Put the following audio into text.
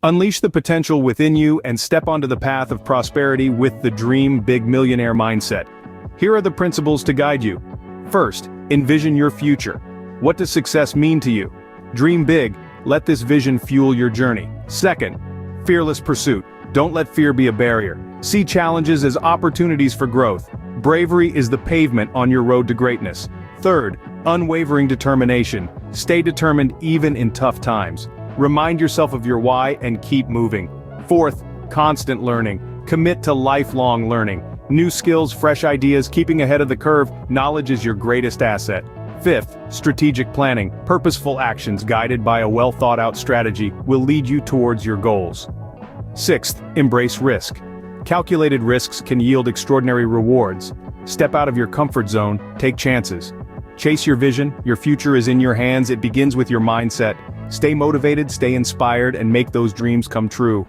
Unleash the potential within you and step onto the path of prosperity with the Dream Big Millionaire mindset. Here are the principles to guide you. First, envision your future. What does success mean to you? Dream big, let this vision fuel your journey. Second, fearless pursuit. Don't let fear be a barrier. See challenges as opportunities for growth. Bravery is the pavement on your road to greatness. Third, unwavering determination. Stay determined even in tough times. Remind yourself of your why and keep moving. Fourth, constant learning. Commit to lifelong learning. New skills, fresh ideas, keeping ahead of the curve, knowledge is your greatest asset. Fifth, strategic planning. Purposeful actions guided by a well-thought-out strategy will lead you towards your goals. Sixth, embrace risk. Calculated risks can yield extraordinary rewards. Step out of your comfort zone, take chances. Chase your vision, your future is in your hands, it begins with your mindset. Stay motivated, stay inspired, and make those dreams come true.